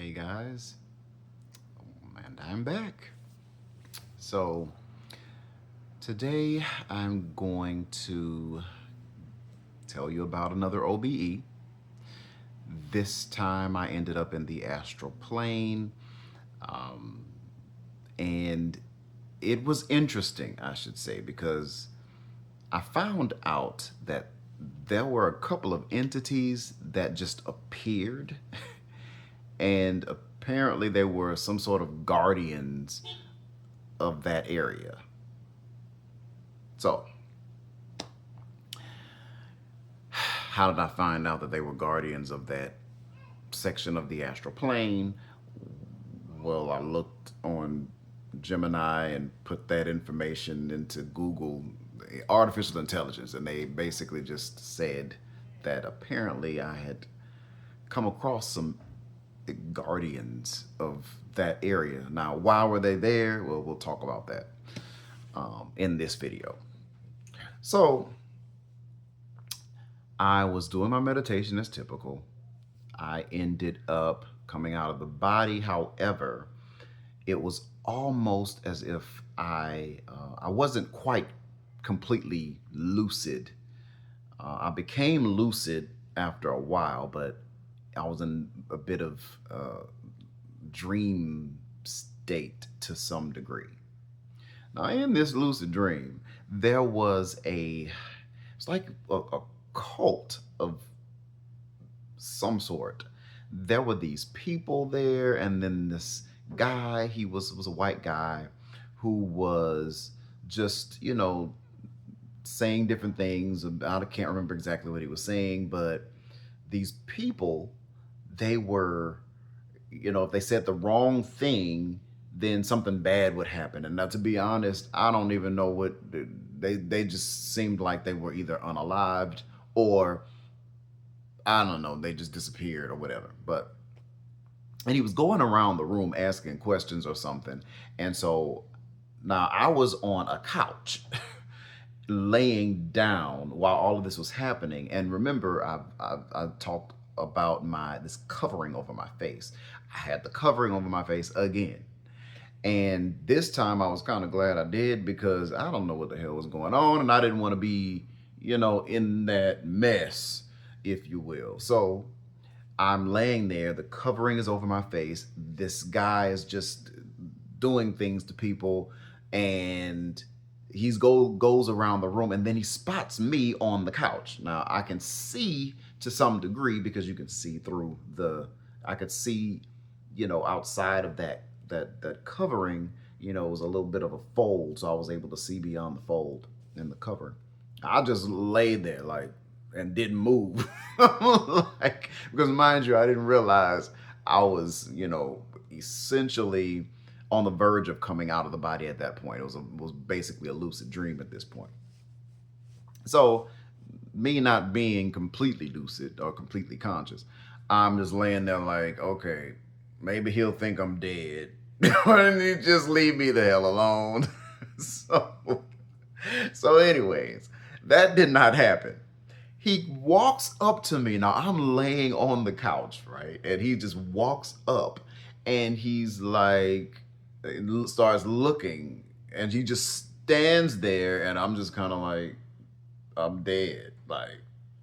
Hey guys, and I'm back. So today I'm going to tell you about another OBE. This time I ended up in the astral plane, um, and it was interesting, I should say, because I found out that there were a couple of entities that just appeared, and apparently they were some sort of guardians of that area. So, how did I find out that they were guardians of that section of the astral plane? Well, I looked on Gemini and put that information into Google artificial intelligence, and they basically just said that apparently I had come across some guardians of that area. Now, why were they there? Well, we'll talk about that in this video. So, I was doing my meditation as typical. I ended up coming out of the body. However, it was almost as if I wasn't quite completely lucid. I became lucid after a while, but I was in a bit of dream state to some degree. Now, in this lucid dream, there was it's like a cult of some sort. There were these people there, and then this guy, he was a white guy who was just, saying different things. I can't remember exactly what he was saying, but these people, they were, if they said the wrong thing, then something bad would happen. And now, to be honest, I don't even know what they just seemed like they were either unalived or I don't know, they just disappeared or whatever. And he was going around the room asking questions or something. And so now I was on a couch laying down while all of this was happening. And remember, I've talked about this covering over my face. I had the covering over my face again. And this time I was kind of glad I did, because I don't know what the hell was going on. And I didn't want to be, in that mess, if you will. So I'm laying there, the covering is over my face. This guy is just doing things to people, and goes around the room, and then he spots me on the couch. Now I can see to some degree, because you can see through I could see, outside of that covering, it was a little bit of a fold, so I was able to see beyond the fold in the cover. I just laid there and didn't move. Because mind you, I didn't realize I was, essentially on the verge of coming out of the body at that point. It was basically a lucid dream at this point. So, me not being completely lucid or completely conscious, I'm just laying there okay, maybe he'll think I'm dead. And he just leave me the hell alone. So anyways, that did not happen. He walks up to me. Now I'm laying on the couch, right? And he just walks up, and he's starts looking, and he just stands there, and I'm just kind of I'm dead.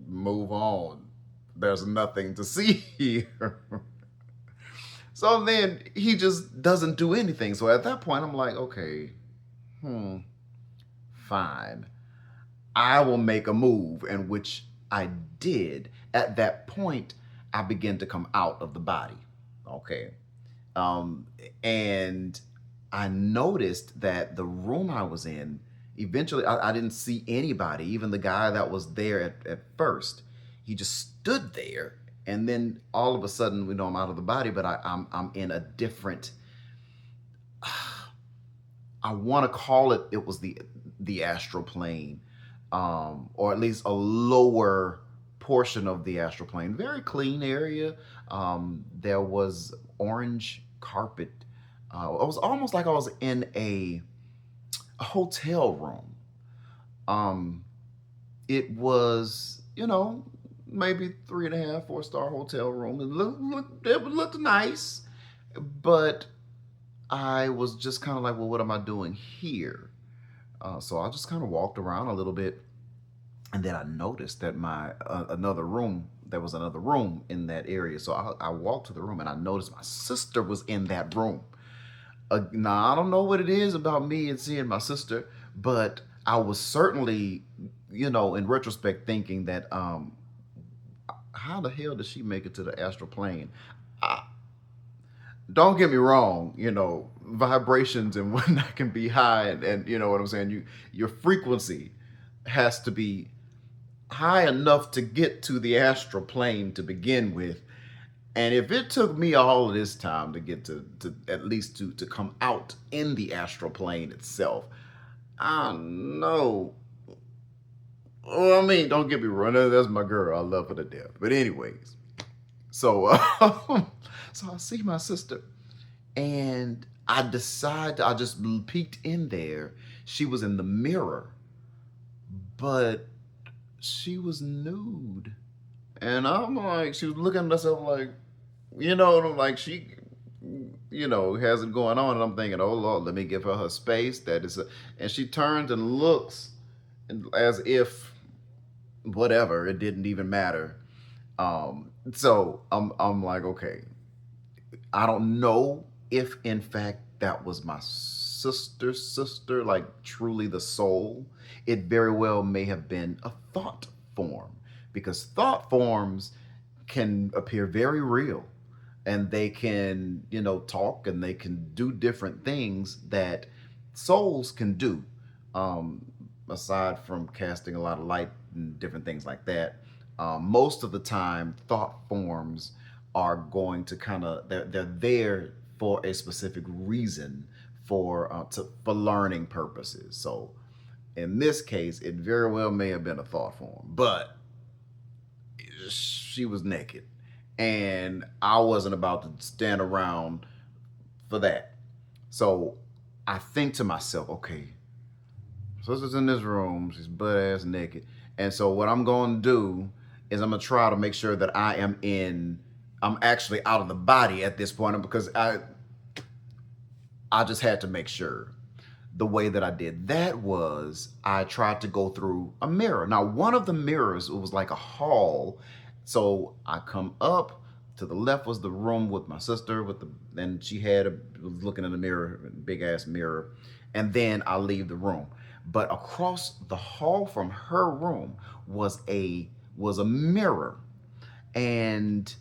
Move on. There's nothing to see here. So then he just doesn't do anything. So at that point, I'm like, okay, fine. I will make a move, in which I did. At that point, I began to come out of the body. Okay. And I noticed that the room I was in, eventually, I didn't see anybody, even the guy that was there at first. He just stood there. And then all of a sudden, I'm out of the body, but I'm in a different, I want to call it was the astral plane, or at least a lower portion of the astral plane. Very clean area. There was orange carpet. It was almost like I was in a hotel room. It was, maybe 3.5, 4-star hotel room. It looked nice. But I was just kind of like, well, what am I doing here? So I just kind of walked around a little bit, and then I noticed that my another room. There was another room in that area, so I walked to the room, and I noticed my sister was in that room. Now I don't know what it is about me and seeing my sister, but I was certainly, in retrospect, thinking that how the hell did she make it to the astral plane? I, don't get me wrong, vibrations and whatnot can be high, and you know what I'm saying. Your frequency has to be high enough to get to the astral plane to begin with. And if it took me all of this time to get to at least to come out in the astral plane itself, I know. Well, I mean, don't get me wrong. That's my girl. I love her to death. But anyways, so so I see my sister, and I just peeked in there. She was in the mirror, but she was nude. And I'm like, she was looking at herself like, and I'm like, she, has it going on. And I'm thinking, oh Lord, let me give her space. And she turns and looks as if whatever, it didn't even matter. So I'm like, okay, I don't know if in fact that was my sister's sister, like truly the soul. It very well may have been a thought form, because thought forms can appear very real, and they can, talk, and they can do different things that souls can do. Um, Aside from casting a lot of light and different things like that, most of the time, thought forms are going to they're there for a specific reason, for learning purposes. So in this case, it very well may have been a thought form, but she was naked, and I wasn't about to stand around for that. So I think to myself, okay, sister's in this room, she's butt ass naked, and so what I'm going to do is I'm going to try to make sure that I'm actually out of the body at this point, because I just had to make sure. The way that I did that was I tried to go through a mirror. Now, one of the mirrors, it was like a hall. So I come up, to the left was the room with my sister, and she was looking in the mirror, big ass mirror. And then I leave the room. But across the hall from her room was a mirror. And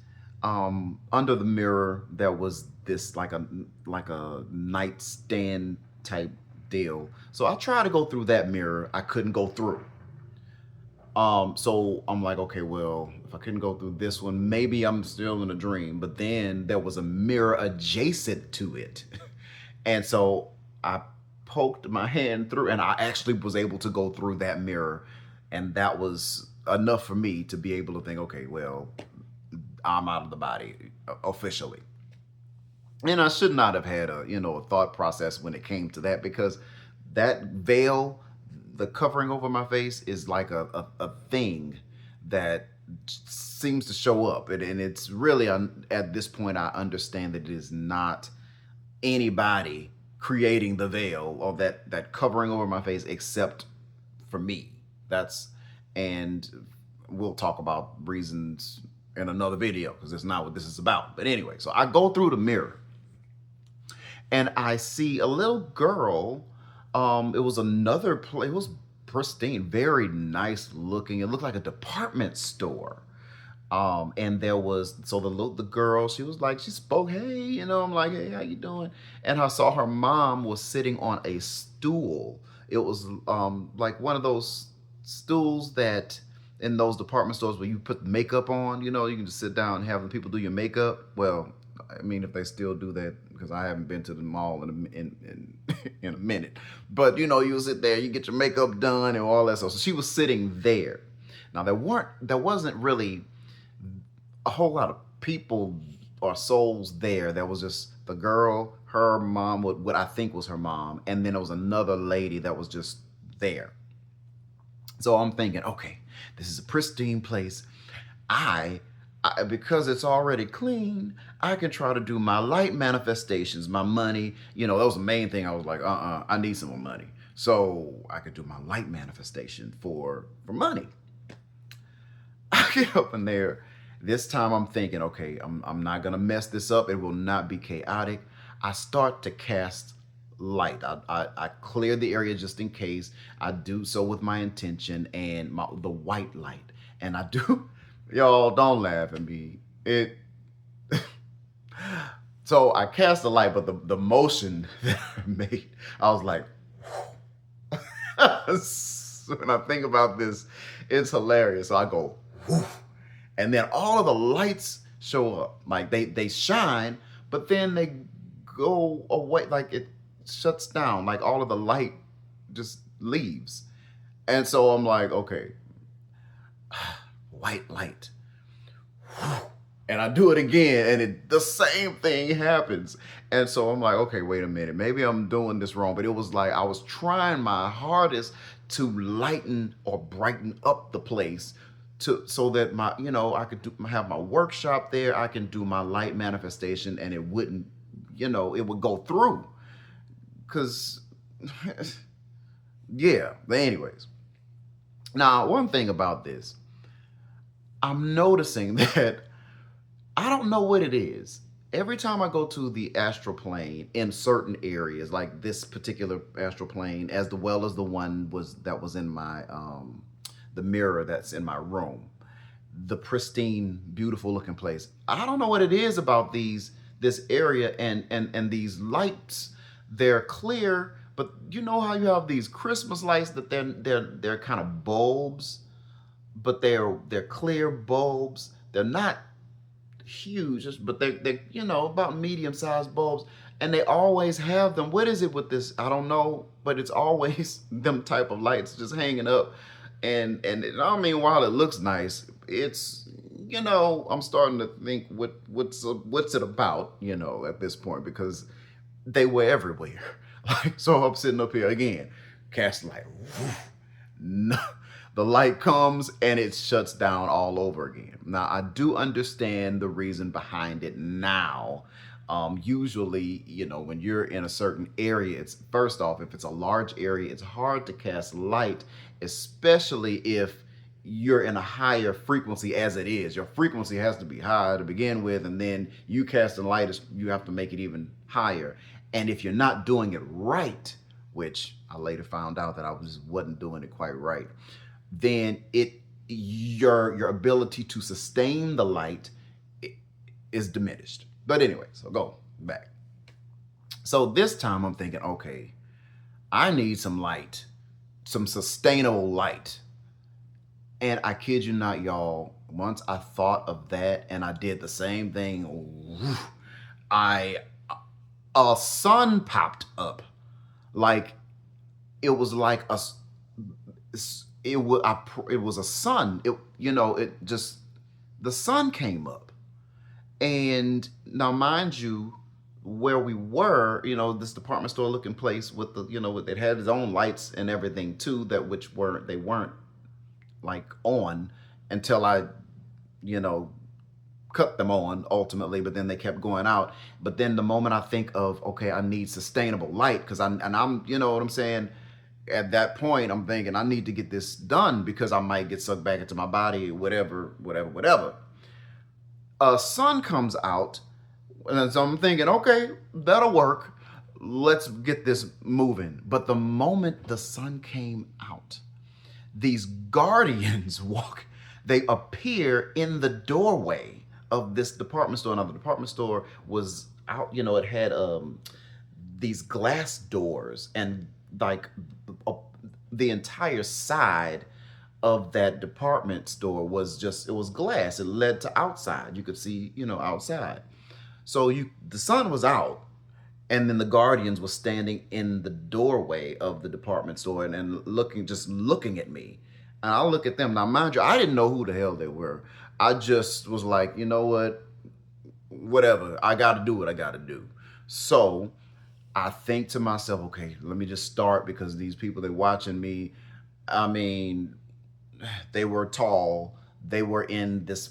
under the mirror there was this like a nightstand type deal. So I tried to go through that mirror. I couldn't go through. So I'm like, okay, well, if I couldn't go through this one, maybe I'm still in a dream. But then there was a mirror adjacent to it. And so I poked my hand through, and I actually was able to go through that mirror. And that was enough for me to be able to think, okay, well, I'm out of the body officially. And I should not have had a thought process when it came to that, because that veil, the covering over my face, is like a thing that seems to show up, and it's really, at this point, I understand that it is not anybody creating the veil or that covering over my face except for me. And we'll talk about reasons in another video, because it's not what this is about. But anyway, so I go through the mirror, and I see a little girl. It was another place. It was pristine, very nice looking. It looked like a department store. And there was, so the girl, she was like, she spoke, hey, I'm like, hey, how you doing? And I saw her mom was sitting on a stool. It was like one of those stools that in those department stores where you put makeup on, you can just sit down and have the people do your makeup. Well, I mean, if they still do that, because I haven't been to the mall in in a minute. But you sit there, you get your makeup done and all that stuff. So she was sitting there. Now there wasn't really a whole lot of people or souls there. There was just the girl, her mom, what I think was her mom, and then there was another lady that was just there. So I'm thinking, okay, this is a pristine place. I because it's already clean, I can try to do my light manifestations, my money. That was the main thing. I was like, I need some more money. So I could do my light manifestation for money. I get up in there. This time I'm thinking, okay, I'm not going to mess this up. It will not be chaotic. I start to cast light. I clear the area just in case. I do so with my intention and the white light. And I do, y'all don't laugh at me. So I cast the light, but the motion that I made, I was like, when I think about this, it's hilarious. So I go, whoo, and then all of the lights show up. Like they shine, but then they go away. Like it shuts down. Like all of the light just leaves. And so I'm like, okay, white light. And I do it again, and the same thing happens. And so I'm like, okay, wait a minute. Maybe I'm doing this wrong. But it was like I was trying my hardest to lighten or brighten up the place so that I could have my workshop there. I can do my light manifestation, and it wouldn't, it would go through. Because, yeah. But anyways, now one thing about this, I'm noticing that I don't know what it is. Every time I go to the astral plane in certain areas, like this particular astral plane, as well as the one that was in my the mirror that's in my room, the pristine, beautiful looking place. I don't know what it is about this area and these lights. They're clear, but you know how you have these Christmas lights that they're kind of bulbs, but they're clear bulbs. They're not huge, but they're about medium-sized bulbs, and they always have them. What is it with this? I don't know, but it's always them type of lights just hanging up, and I mean, while it looks nice, it's I'm starting to think what's it about at this point, because they were everywhere. Like, so I'm sitting up here again, cast light. No. The light comes and it shuts down all over again. Now, I do understand the reason behind it now. Usually, when you're in a certain area, it's first off, if it's a large area, it's hard to cast light, especially if you're in a higher frequency as it is. Your frequency has to be high to begin with, and then you cast a light, you have to make it even higher. And if you're not doing it right, which I later found out that I wasn't doing it quite right, then your ability to sustain the light is diminished. But anyway, so go back. So this time I'm thinking, okay, I need some light, some sustainable light. And I kid you not, y'all, once I thought of that and I did the same thing, a sun popped up. Like it was like it was a sun. The sun came up. And now, mind you, where we were, this department store looking place with it had its own lights and everything too, they weren't like on until I, cut them on ultimately, but then they kept going out. But then the moment I think of, okay, I need sustainable light, because I'm, you know what I'm saying? At that point, I'm thinking I need to get this done because I might get sucked back into my body, whatever. Sun comes out, and so I'm thinking, okay, that'll work. Let's get this moving. But the moment the sun came out, these guardians they appear in the doorway of this department store. Now, the department store was out, it had these glass doors, and like the entire side of that department store was it was glass. It led to outside. You could see, outside. So the sun was out, and then the guardians was standing in the doorway of the department store and looking at me. And I look at them. Now, mind you, I didn't know who the hell they were. I just was like, you know what? Whatever. I got to do what I got to do. So I think to myself, okay, let me just start, because these people, they're watching me. I mean, they were tall. They were in this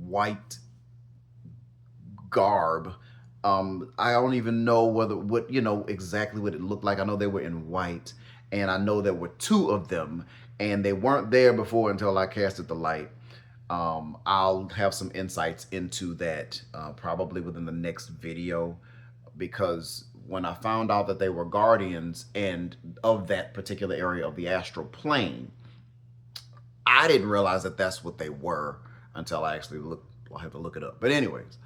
white garb. I don't even know what exactly what it looked like. I know they were in white, and I know there were two of them, and they weren't there before until I casted the light. I'll have some insights into that probably within the next video, because when I found out that they were guardians and of that particular area of the astral plane, I didn't realize that that's what they were until I actually looked. I had to look it up. But anyways,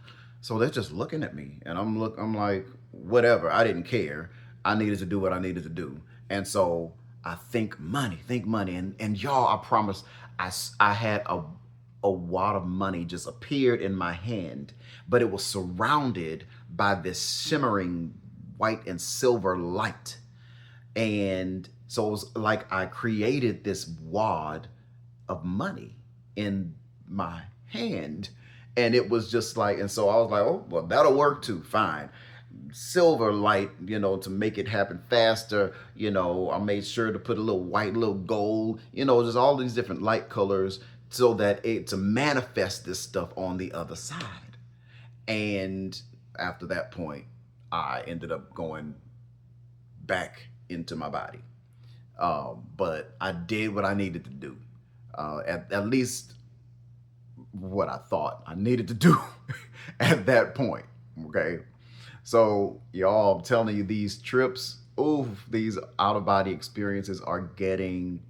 so they're just looking at me, and I'm like, whatever. I didn't care. I needed to do what I needed to do, and so I think money, and y'all, I promise, I had a wad of money just appeared in my hand, but it was surrounded by this shimmering white and silver light. And so it was like I created this wad of money in my hand. And it was just like, and so I was like, oh, well, that'll work too. Fine. Silver light, to make it happen faster. I made sure to put a little white, little gold, just all these different light colors so that to manifest this stuff on the other side. And after that point, I ended up going back into my body. But I did what I needed to do. At least what I thought I needed to do at that point. Okay. So y'all, I'm telling you, these trips, these out-of-body experiences are getting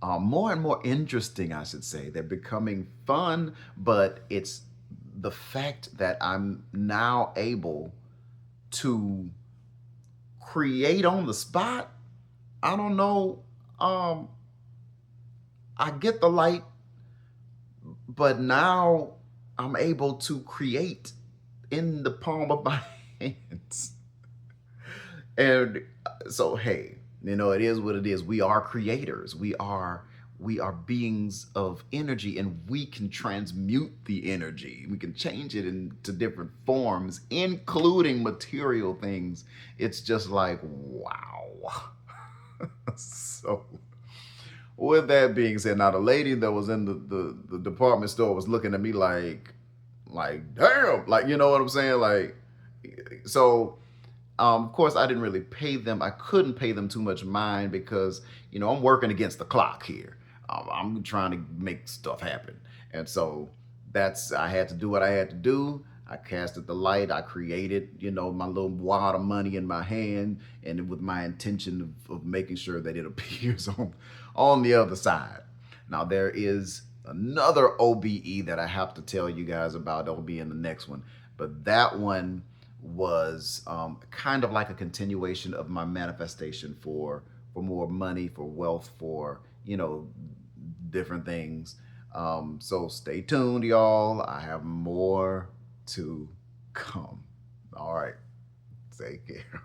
more and more interesting, I should say. They're becoming fun, but it's the fact that I'm now able to create on the spot. I don't know. I get the light, but now I'm able to create in the palm of my hands. And so, hey, it is what it is. We are creators. We are beings of energy, and we can transmute the energy. We can change it into different forms, including material things. It's just like, wow. So with that being said, now the lady that was in the department store was looking at me like damn, like, you know what I'm saying? Like, so of course I didn't really pay them. I couldn't pay them too much mind because, I'm working against the clock here. I'm trying to make stuff happen. And so I had to do what I had to do. I casted the light. I created, my little wad of money in my hand, and with my intention of making sure that it appears on the other side. Now, there is another OBE that I have to tell you guys about. That'll be in the next one. But that one was kind of like a continuation of my manifestation for more money, for wealth, for, different things. So stay tuned, y'all. I have more to come. All right. Take care.